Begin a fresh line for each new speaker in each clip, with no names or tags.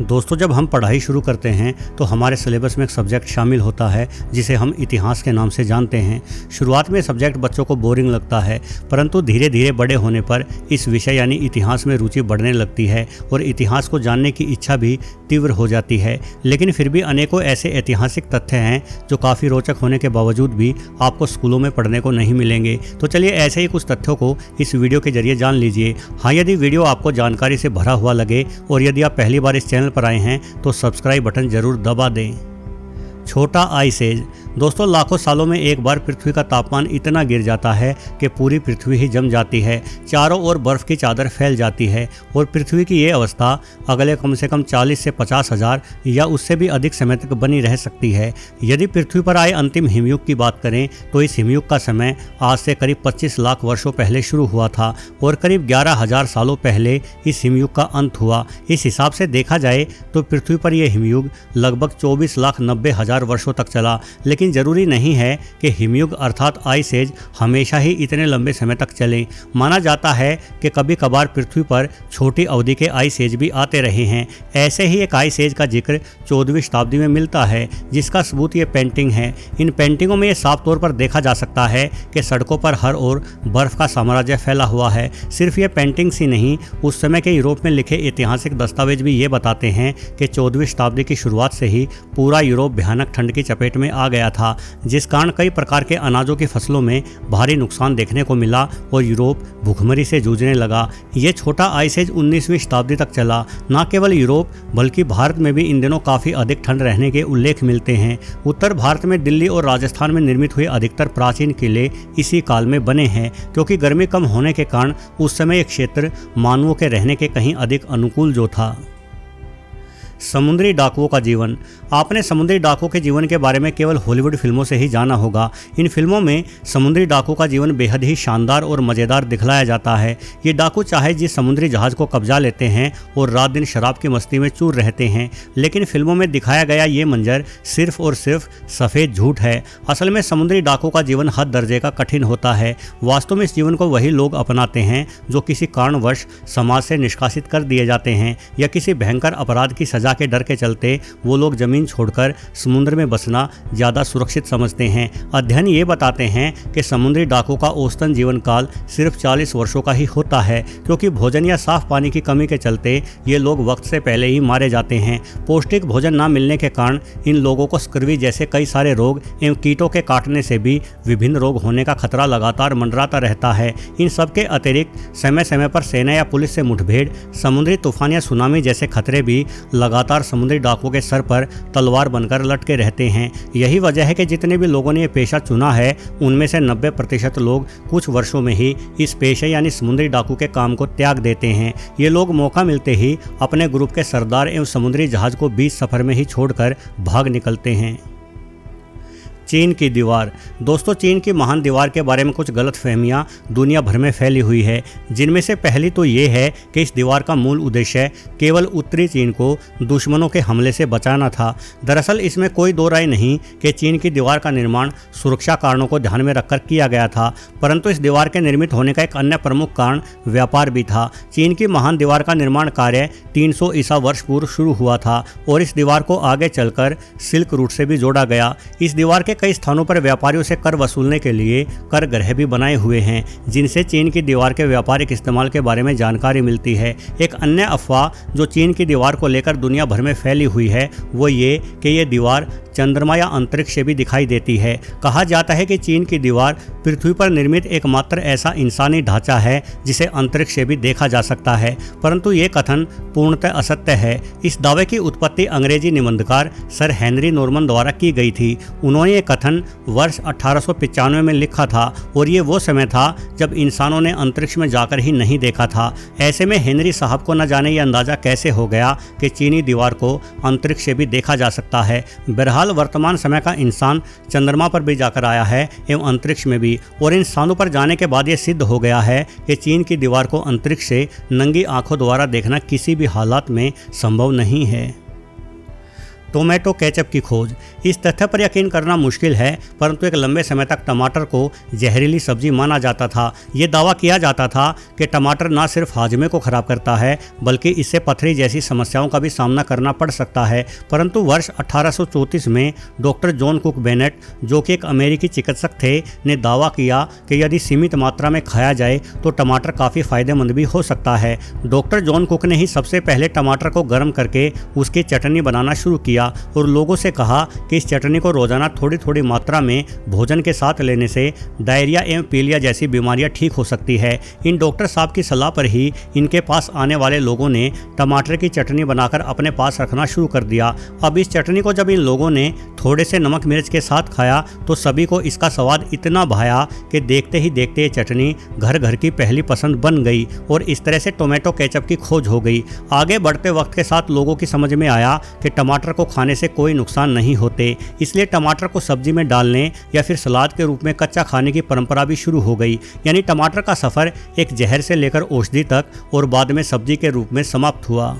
दोस्तों, जब हम पढ़ाई शुरू करते हैं तो हमारे सिलेबस में एक सब्जेक्ट शामिल होता है जिसे हम इतिहास के नाम से जानते हैं। शुरुआत में सब्जेक्ट बच्चों को बोरिंग लगता है, परंतु धीरे धीरे बड़े होने पर इस विषय यानी इतिहास में रुचि बढ़ने लगती है और इतिहास को जानने की इच्छा भी तीव्र हो जाती है। लेकिन फिर भी अनेकों ऐसे ऐतिहासिक तथ्य हैं जो काफ़ी रोचक होने के बावजूद भी आपको स्कूलों में पढ़ने को नहीं मिलेंगे। तो चलिए ऐसे ही कुछ तथ्यों को इस वीडियो के जरिए जान लीजिए। हाँ, यदि वीडियो आपको जानकारी से भरा हुआ लगे और यदि आप पहली बार इस चैनल पर आए हैं तो सब्सक्राइब बटन जरूर दबा दें। छोटा आइस एज। दोस्तों, लाखों सालों में एक बार पृथ्वी का तापमान इतना गिर जाता है कि पूरी पृथ्वी ही जम जाती है, चारों ओर बर्फ की चादर फैल जाती है और पृथ्वी की ये अवस्था अगले कम से कम 40 से 50 हज़ार या उससे भी अधिक समय तक बनी रह सकती है। यदि पृथ्वी पर आए अंतिम हिमयुग की बात करें तो इस हिमयुग का समय आज से करीब 25 लाख वर्षों पहले शुरू हुआ था और करीब 11,000 सालों पहले इस हिमयुग का अंत हुआ। इस हिसाब से देखा जाए तो पृथ्वी पर यह हिमयुग लगभग 24,90,000 वर्षों तक चला। लेकिन जरूरी नहीं है कि हिमयुग अर्थात आइस एज हमेशा ही इतने लंबे समय तक चले। माना जाता है कि कभी कभार पृथ्वी पर छोटी अवधि के आइस एज भी आते रहे हैं। ऐसे ही एक आइस एज का जिक्र 14वीं शताब्दी में मिलता है, जिसका सबूत ये पेंटिंग है। इन पेंटिंगों में ये साफ तौर पर देखा जा सकता है कि सड़कों पर हर ओर बर्फ का साम्राज्य फैला हुआ है। सिर्फ ये पेंटिंग्स ही नहीं, उस समय के यूरोप में लिखे ऐतिहासिक दस्तावेज भी ये बताते हैं कि 14वीं शताब्दी की शुरुआत से ही पूरा यूरोप भयानक ठंड की चपेट में आ गया था, जिस कारण कई प्रकार के अनाजों की फसलों में भारी नुकसान देखने को मिला और यूरोप भूखमरी से जूझने लगा। ये छोटा आइस एज 19वीं शताब्दी तक चला। न केवल यूरोप बल्कि भारत में भी इन दिनों काफ़ी अधिक ठंड रहने के उल्लेख मिलते हैं। उत्तर भारत में दिल्ली और राजस्थान में निर्मित हुए अधिकतर प्राचीन किले इसी काल में बने हैं, क्योंकि गर्मी कम होने के कारण उस समय ये क्षेत्र मानवों के रहने के कहीं अधिक अनुकूल जो था। समुद्री डाकुओं का जीवन। आपने समुद्री डाकुओं के जीवन के बारे में केवल हॉलीवुड फिल्मों से ही जाना होगा। इन फिल्मों में समुद्री डाकुओं का जीवन बेहद ही शानदार और मज़ेदार दिखलाया जाता है। ये डाकू चाहे जिस समुद्री जहाज़ को कब्जा लेते हैं और रात दिन शराब की मस्ती में चूर रहते हैं, लेकिन फिल्मों में दिखाया गया ये मंजर सिर्फ और सिर्फ सफ़ेद झूठ है। असल में समुद्री डाकुओं का जीवन हद दर्जे का कठिन होता है। वास्तव में इस जीवन को वही लोग अपनाते हैं जो किसी कारणवश समाज से निष्कासित कर दिए जाते हैं या किसी भयंकर अपराध की सजा के डर के चलते वो लोग जमीन छोड़कर समुद्र में बसना ज़्यादा सुरक्षित समझते हैं। अध्ययन ये बताते हैं कि समुद्री डाकुओं का औसतन जीवन काल सिर्फ 40 वर्षों का ही होता है, क्योंकि भोजन या साफ पानी की कमी के चलते ये लोग वक्त से पहले ही मारे जाते हैं। पौष्टिक भोजन न मिलने के कारण इन लोगों को स्कर्वी जैसे कई सारे रोग एवं कीटों के काटने से भी विभिन्न रोग होने का खतरा लगातार मंडराता रहता है। इन सब के अतिरिक्त समय समय पर सेना या पुलिस से मुठभेड़, समुद्री तूफान या सुनामी जैसे खतरे भी लगातार समुद्री डाकुओं के सर पर तलवार बनकर लटके रहते हैं। यही वजह है कि जितने भी लोगों ने ये पेशा चुना है उनमें से 90% लोग कुछ वर्षों में ही इस पेशे यानी समुद्री डाकू के काम को त्याग देते हैं। ये लोग मौका मिलते ही अपने ग्रुप के सरदार एवं समुद्री जहाज को बीच सफर में ही छोड़कर भाग निकलते हैं। चीन की दीवार। दोस्तों, चीन की महान दीवार के बारे में कुछ गलतफहमियां दुनिया भर में फैली हुई है, जिनमें से पहली तो ये है कि इस दीवार का मूल उद्देश्य केवल उत्तरी चीन को दुश्मनों के हमले से बचाना था। दरअसल इसमें कोई दो राय नहीं कि चीन की दीवार का निर्माण सुरक्षा कारणों को ध्यान में रखकर किया गया था, परंतु इस दीवार के निर्मित होने का एक अन्य प्रमुख कारण व्यापार भी था। चीन की महान दीवार का निर्माण कार्य 300 ईसा वर्ष पूर्व शुरू हुआ था और इस दीवार को आगे चलकर सिल्क रूट से भी जोड़ा गया। इस दीवार के कई स्थानों पर व्यापारियों से कर वसूलने के लिए कर गृह भी बनाए हुए हैं, जिनसे चीन की दीवार के व्यापारिक इस्तेमाल के बारे में जानकारी मिलती है। एक अन्य अफवाह जो चीन की दीवार को लेकर दुनिया भर में फैली हुई है वो ये कि ये दीवार चंद्रमा या अंतरिक्ष से भी दिखाई देती है। कहा जाता है कि चीन की दीवार पृथ्वी पर निर्मित एकमात्र ऐसा इंसानी ढांचा है जिसे अंतरिक्ष से भी देखा जा सकता है, परंतु ये कथन पूर्णतः असत्य है। इस दावे की उत्पत्ति अंग्रेजी निबंधकार सर हेनरी नॉर्मन द्वारा की गई थी। उन्होंने ये कथन वर्ष 1895 में लिखा था और ये वो समय था जब इंसानों ने अंतरिक्ष में जाकर ही नहीं देखा था। ऐसे में हेनरी साहब को न जाने ये अंदाजा कैसे हो गया कि चीनी दीवार को अंतरिक्ष से भी देखा जा सकता है। बहरहाल वर्तमान समय का इंसान चंद्रमा पर भी जाकर आया है एवं अंतरिक्ष में भी, और इन स्थानों पर जाने के बाद ये सिद्ध हो गया है कि चीन की दीवार को अंतरिक्ष से नंगी आंखों द्वारा देखना किसी भी हालात में संभव नहीं है। टोमेटो केचप की खोज। इस तथ्य पर यकीन करना मुश्किल है, परंतु एक लंबे समय तक टमाटर को जहरीली सब्जी माना जाता था। ये दावा किया जाता था कि टमाटर न सिर्फ हाजमे को खराब करता है, बल्कि इससे पथरी जैसी समस्याओं का भी सामना करना पड़ सकता है। परंतु वर्ष 1834 में डॉक्टर जॉन कुक बेनेट, जो कि एक अमेरिकी चिकित्सक थे, ने दावा किया कि यदि सीमित मात्रा में खाया जाए तो टमाटर काफ़ी फायदेमंद भी हो सकता है। डॉक्टर जॉन कुक ने ही सबसे पहले टमाटर को गर्म करके उसकी चटनी बनाना शुरू किया और लोगों से कहा कि इस चटनी को रोजाना थोड़ी थोड़ी मात्रा में भोजन के साथ लेने से डायरिया एवं पीलिया जैसी बीमारियां ठीक हो सकती है। इन डॉक्टर साहब की सलाह पर ही इनके पास आने वाले लोगों ने टमाटर की चटनी बनाकर अपने पास रखना शुरू कर दिया। अब इस चटनी को जब इन लोगों ने थोड़े से नमक मिर्च के साथ खाया तो सभी को इसका स्वाद इतना भाया कि देखते ही देखते ये चटनी घर घर की पहली पसंद बन गई और इस तरह से टोमेटो केचप की खोज हो गई। आगे बढ़ते वक्त के साथ लोगों की समझ में आया कि टमाटर को खाने से कोई नुकसान नहीं होते, इसलिए टमाटर को सब्जी में डालने या फिर सलाद के रूप में कच्चा खाने की परंपरा भी शुरू हो गई। यानी टमाटर का सफ़र एक जहर से लेकर औषधि तक और बाद में सब्जी के रूप में समाप्त हुआ।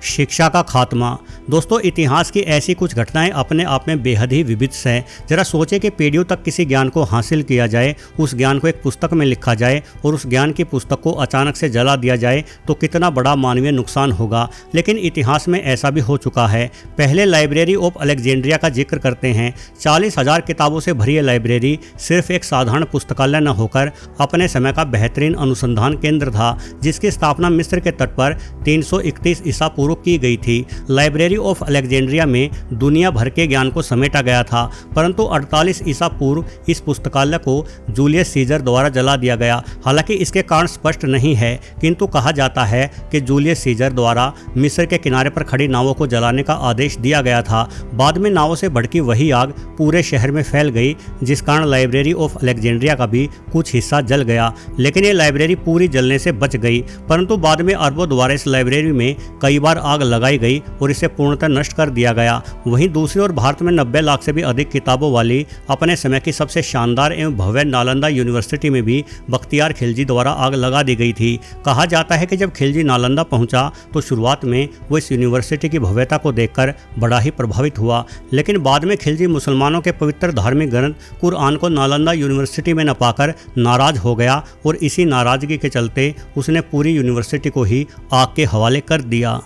शिक्षा का खात्मा। दोस्तों, इतिहास की ऐसी कुछ घटनाएं अपने आप में बेहद ही विविध हैं। जरा सोचें कि पीढ़ियों तक किसी ज्ञान को हासिल किया जाए, उस ज्ञान को एक पुस्तक में लिखा जाए और उस ज्ञान की पुस्तक को अचानक से जला दिया जाए तो कितना बड़ा मानवीय नुकसान होगा। लेकिन इतिहास में ऐसा भी हो चुका है। पहले लाइब्रेरी ऑफ अलेक्जेंड्रिया का जिक्र करते हैं। 40,000 किताबों से भरी यह लाइब्रेरी सिर्फ एक साधारण पुस्तकालय न होकर अपने समय का बेहतरीन अनुसंधान केंद्र था, जिसकी स्थापना मिस्र के तट पर 331 ईसा पूर्व की गई थी। लाइब्रेरी ऑफ अलेक्जेंड्रिया में दुनिया भर के ज्ञान को समेटा गया था, परंतु 48 ईसा पूर्व इस पुस्तकालय को जूलियस सीजर द्वारा जला दिया गया। हालांकि इसके कारण स्पष्ट नहीं है, किंतु कहा जाता है कि जूलियस सीजर द्वारा मिस्र के किनारे पर खड़ी नावों को जलाने का आदेश दिया गया था। बाद में नावों से भड़की वही आग पूरे शहर में फैल गई, जिस कारण लाइब्रेरी ऑफ अलेक्जेंड्रिया का भी कुछ हिस्सा जल गया। लेकिन ये लाइब्रेरी पूरी जलने से बच गई, परंतु बाद में अरबों द्वारा इस लाइब्रेरी में कई बार आग लगाई गई और इसे पूर्णतः नष्ट कर दिया गया। वहीं दूसरी ओर भारत में 90 लाख से भी अधिक किताबों वाली अपने समय की सबसे शानदार एवं भव्य नालंदा यूनिवर्सिटी में भी बख्तियार खिलजी द्वारा आग लगा दी गई थी। कहा जाता है कि जब खिलजी नालंदा पहुंचा तो शुरुआत में वो इस यूनिवर्सिटी की भव्यता को देखकर बड़ा ही प्रभावित हुआ, लेकिन बाद में खिलजी मुसलमानों के पवित्र धार्मिक ग्रंथ कुरआन को नालंदा यूनिवर्सिटी में न पाकर नाराज हो गया और इसी नाराजगी के चलते उसने पूरी यूनिवर्सिटी को ही आग के हवाले कर दिया।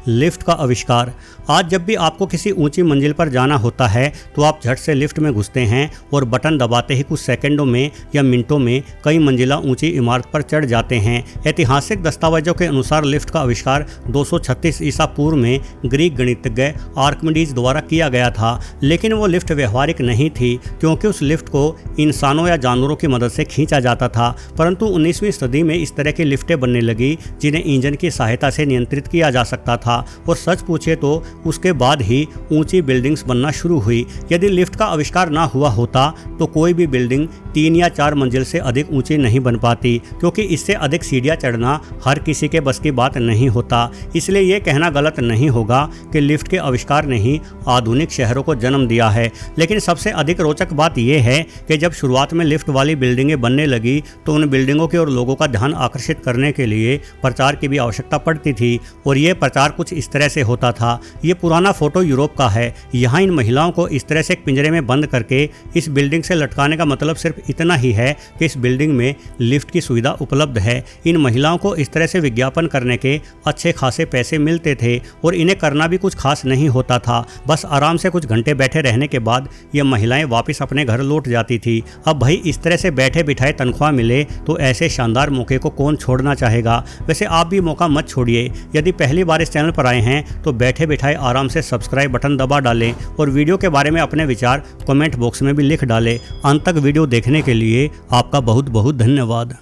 लिफ्ट का आविष्कार। आज जब भी आपको किसी ऊंची मंजिल पर जाना होता है तो आप झट से लिफ्ट में घुसते हैं और बटन दबाते ही कुछ सेकंडों में या मिनटों में कई मंजिला ऊंची इमारत पर चढ़ जाते हैं। ऐतिहासिक दस्तावेजों के अनुसार लिफ्ट का आविष्कार 236 ईसा पूर्व में ग्रीक गणितज्ञ आर्किमिडीज द्वारा किया गया था, लेकिन वो लिफ्ट व्यवहारिक नहीं थी क्योंकि उस लिफ्ट को इंसानों या जानवरों की मदद से खींचा जाता था। परंतु 19वीं सदी में इस तरह की लिफ्टें बनने लगी जिन्हें इंजन की सहायता से नियंत्रित किया जा सकता था, और सच पूछे तो उसके बाद ही ऊंची बिल्डिंग्स बनना शुरू हुई। यदि लिफ्ट का आविष्कार ना हुआ होता तो कोई भी बिल्डिंग 3 या 4 मंजिल से अधिक ऊंची नहीं बन पाती, क्योंकि इससे अधिक सीढ़ियां चढ़ना हर किसी के बस की बात नहीं होता। इसलिए ये कहना गलत नहीं होगा कि लिफ्ट के आविष्कार ने ही आधुनिक शहरों को जन्म दिया है। लेकिन सबसे अधिक रोचक बात यह है कि जब शुरुआत में लिफ्ट वाली बिल्डिंगें बनने लगी तो उन बिल्डिंगों की ओर लोगों का ध्यान आकर्षित करने के लिए प्रचार की भी आवश्यकता पड़ती थी, और ये प्रचार कुछ इस तरह से होता था। ये पुराना फोटो यूरोप का है। यहाँ इन महिलाओं को इस तरह से एक पिंजरे में बंद करके इस बिल्डिंग से लटकाने का मतलब सिर्फ इतना ही है कि इस बिल्डिंग में लिफ्ट की सुविधा उपलब्ध है। इन महिलाओं को इस तरह से विज्ञापन करने के अच्छे खासे पैसे मिलते थे और इन्हें करना भी कुछ खास नहीं होता था। बस आराम से कुछ घंटे बैठे रहने के बाद ये महिलाएं वापस अपने घर लौट जाती थी। अब भाई इस तरह से बैठे बिठाए तनख्वाह मिले तो ऐसे शानदार मौके को कौन छोड़ना चाहेगा। वैसे आप भी मौका मत छोड़िए। यदि पहली बार इस चैनल पर आए हैं तो बैठे बिठाए आराम से सब्सक्राइब बटन दबा डालें और वीडियो के बारे में अपने विचार कमेंट बॉक्स में भी लिख डालें। अंत तक वीडियो देखने के लिए आपका बहुत बहुत धन्यवाद।